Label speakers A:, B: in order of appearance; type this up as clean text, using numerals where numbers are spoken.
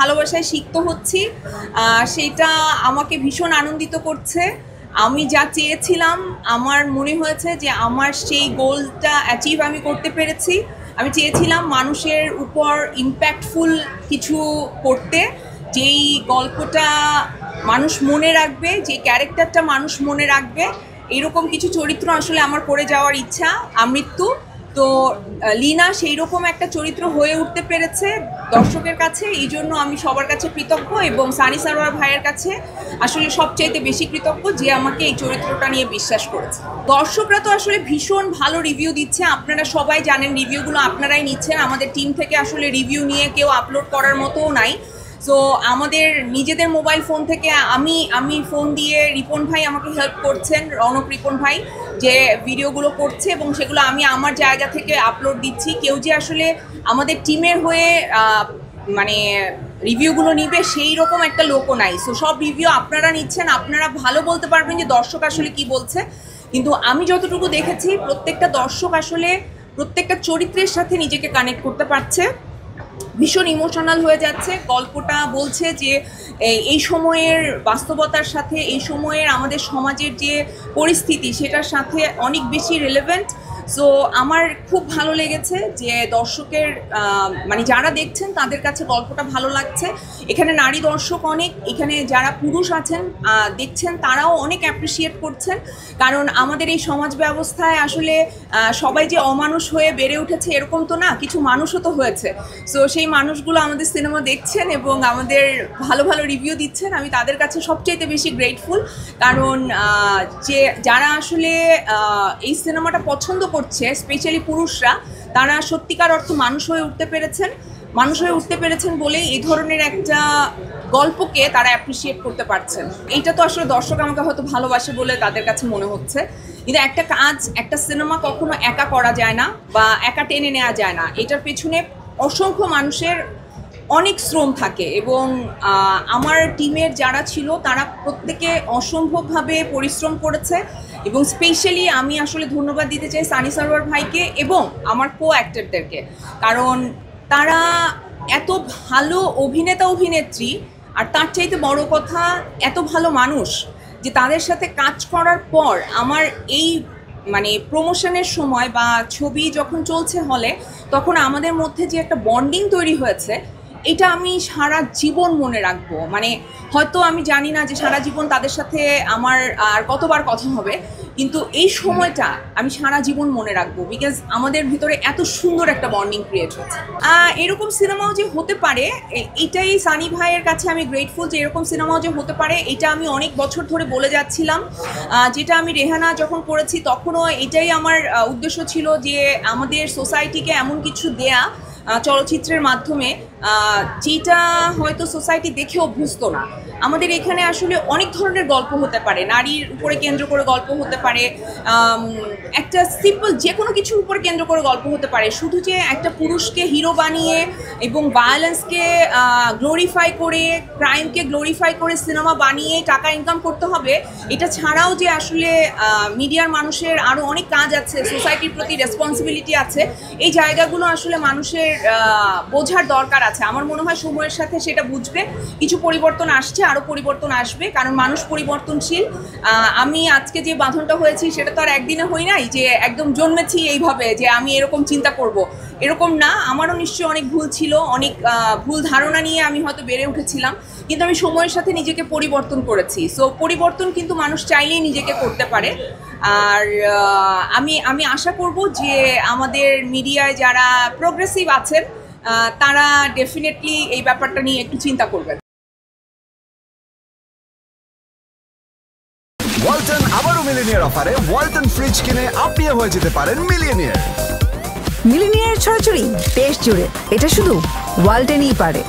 A: ভালোবাসায় সিক্ত হচ্ছি, সেটা আমাকে ভীষণ আনন্দিত করছে। আমি যা চেয়েছিলাম আমার মনে হয়েছে যে আমার সেই গোলটা অ্যাচিভ আমি করতে পেরেছি। আমি চেয়েছিলাম মানুষের উপর ইম্প্যাক্টফুল কিছু করতে, যেই গল্পটা মানুষ মনে রাখবে, যে ক্যারেক্টারটা মানুষ মনে রাখবে, এরকম কিছু চরিত্র আসলে আমার করে যাওয়ার ইচ্ছা আমৃত্যু। তো লীনা সেই রকম একটা চরিত্র হয়ে উঠতে পেরেছে দর্শকের কাছে, এই জন্য আমি সবার কাছে কৃতজ্ঞ এবং সানি সারোয়ার ভাইয়ের কাছে আসলে সবচাইতে বেশি কৃতজ্ঞ যে আমাকে এই চরিত্রটা নিয়ে বিশ্বাস করেছে। দর্শকরা তো আসলে ভীষণ ভালো রিভিউ দিচ্ছে, আপনারা সবাই জানেন রিভিউগুলো আপনারাই নিচ্ছেন। আমাদের টিম থেকে আসলে রিভিউ নিয়ে কেউ আপলোড করার মতোও নাই। সো আমাদের নিজেদের মোবাইল ফোন থেকে আমি ফোন দিয়ে রিপন ভাই আমাকে হেল্প করছেন, রৌনক রিপন ভাই, যে ভিডিওগুলো করছে এবং সেগুলো আমি আমার জায়গা থেকে আপলোড দিচ্ছি। কেউ যে আসলে আমাদের টিমের হয়ে মানে রিভিউগুলো নিবে সেই রকম একটা লোকও নাই। সো সব রিভিউ আপনারা নিচ্ছেন, আপনারা ভালো বলতে পারবেন যে দর্শক আসলে কি বলছে। কিন্তু আমি যতটুকু দেখেছি প্রত্যেকটা দর্শক আসলে প্রত্যেকটা চরিত্রের সাথে নিজেকে কানেক্ট করতে পারছে, ভীষণ ইমোশনাল হয়ে যাচ্ছে। গল্পটা বলছে যে এই সময়ের বাস্তবতার সাথে, এই সময়ের আমাদের সমাজের যে পরিস্থিতি সেটার সাথে অনেক বেশি রিলেভেন্ট। সো আমার খুব ভালো লেগেছে যে দর্শকের মানে যারা দেখছেন তাদের কাছে গল্পটা ভালো লাগছে। এখানে নারী দর্শক অনেক, এখানে যারা পুরুষ আছেন দেখছেন তারাও অনেক অ্যাপ্রিসিয়েট করছেন, কারণ আমাদের এই সমাজ ব্যবস্থায় আসলে সবাই যে অমানুষ হয়ে বেড়ে উঠেছে এরকম তো না, কিছু মানুষও তো হয়েছে। সো সেই মানুষগুলো আমাদের সিনেমা দেখছেন এবং আমাদের ভালো ভালো রিভিউ দিচ্ছেন। আমি তাদের কাছে সবচেয়ে বেশি গ্রেটফুল, কারণ যে যারা আসলে এই সিনেমাটা পছন্দ করছে, স্পেশালি পুরুষরা, তারা সত্যিকার অর্থে মানুষ হয়ে উঠতে পেরেছেন বলেই এই ধরনের একটা গল্পকে তারা অ্যাপ্রিসিয়েট করতে পারছেন। এইটা তো আসলে দর্শক আমাকে হয়তো ভালোবাসে বলে তাদের কাছে মনে হচ্ছে। কিন্তু একটা কাজ, একটা সিনেমা কখনো একা করা যায় না বা একা টেনে নেওয়া যায় না। এটার পেছনে অসংখ্য মানুষের অনেক শ্রম থাকে এবং আমার টিমের যারা ছিল তারা প্রত্যেকে অসম্ভবভাবে পরিশ্রম করেছে। এবং স্পেশালি আমি আসলে ধন্যবাদ দিতে চাই সানি সারোয়ার ভাইকে এবং আমার কো অ্যাক্টরদেরকে, কারণ তারা এত ভালো অভিনেত্রী, আর তার চাইতে বড় কথা এত ভালো মানুষ, যে তাদের সাথে কাজ করার পর আমার এই মানে প্রমোশনের সময় বা ছবি যখন চলছে হলে, তখন আমাদের মধ্যে যে একটা বন্ডিং তৈরি হয়েছে, এটা আমি সারা জীবন মনে রাখবো। মানে হয়তো আমি জানি না যে সারা জীবন তাদের সাথে আমার আর কতবার কথা হবে, কিন্তু এই সময়টা আমি সারা জীবন মনে রাখবো, বিকজ আমাদের ভিতরে এত সুন্দর একটা বন্ডিং ক্রিয়েট হচ্ছে। এরকম সিনেমাও যে হতে পারে, এটাই সানি ভাইয়ের কাছে আমি গ্রেটফুল যে এরকম সিনেমাও যে হতে পারে। এটা আমি অনেক বছর ধরে বলে যাচ্ছিলাম, যেটা আমি রেহানা যখন করেছি তখনও এটাই আমার উদ্দেশ্য ছিল, যে আমাদের সোসাইটিকে এমন কিছু দেয়া চলচ্চিত্রের মাধ্যমে যেটা হয়তো সোসাইটি দেখে অভ্যস্ত না। আমাদের এখানে আসলে অনেক ধরনের গল্প হতে পারে, নারীর উপরে কেন্দ্র করে গল্প হতে পারে, একটা সিম্পল যে কোনো কিছুর উপরে কেন্দ্র করে গল্প হতে পারে। শুধু যে একটা পুরুষকে হিরো বানিয়ে এবং ভায়োলেন্সকে গ্লোরিফাই করে, ক্রাইমকে গ্লোরিফাই করে সিনেমা বানিয়ে টাকা ইনকাম করতে হবে, এটা ছাড়াও যে আসলে মিডিয়ার মানুষের আরও অনেক কাজ আছে, সোসাইটির প্রতি রেসপন্সিবিলিটি আছে, এই জায়গাগুলো আসলে মানুষের বোঝার দরকার আছে। আমার মনে হয় সময়ের সাথে সেটা বুঝবে, কিছু পরিবর্তন আসছে, আরও পরিবর্তন আসবে, কারণ মানুষ পরিবর্তনশীল। আমি আজকে যে বাঁধনটা হয়েছি সেটা তো আর একদিনে হই নাই যে একদম জন্মেছি এইভাবে যে আমি এরকম চিন্তা করব, এরকম না। আমারও নিশ্চয়ই অনেক ভুল ছিল, অনেক ভুল ধারণা নিয়ে আমি হয়তো বেড়ে উঠেছিলাম, কিন্তু আমি সময়ের সাথে নিজেকে পরিবর্তন করেছি। সো পরিবর্তন কিন্তু মানুষ চাইলেই নিজেকে করতে পারে। আর আমি আশা করব যে আমাদের মিডিয়ায় যারা প্রোগ্রেসিভ আছেন তারা ডেফিনেটলি এই ব্যাপারটা নিয়ে একটু চিন্তা করবেন।
B: ওয়ালটন আবারও মিলিনিয়ার অফারে ওয়ালটন ফ্রিজ কিনে আপনিও হয়ে যেতে পারেন মিলিয়নিয়ার।
C: মিলিনিয়ার ছড়াছড়ি দেশ জুড়ে, এটা শুধু ওয়ালটনই পারে।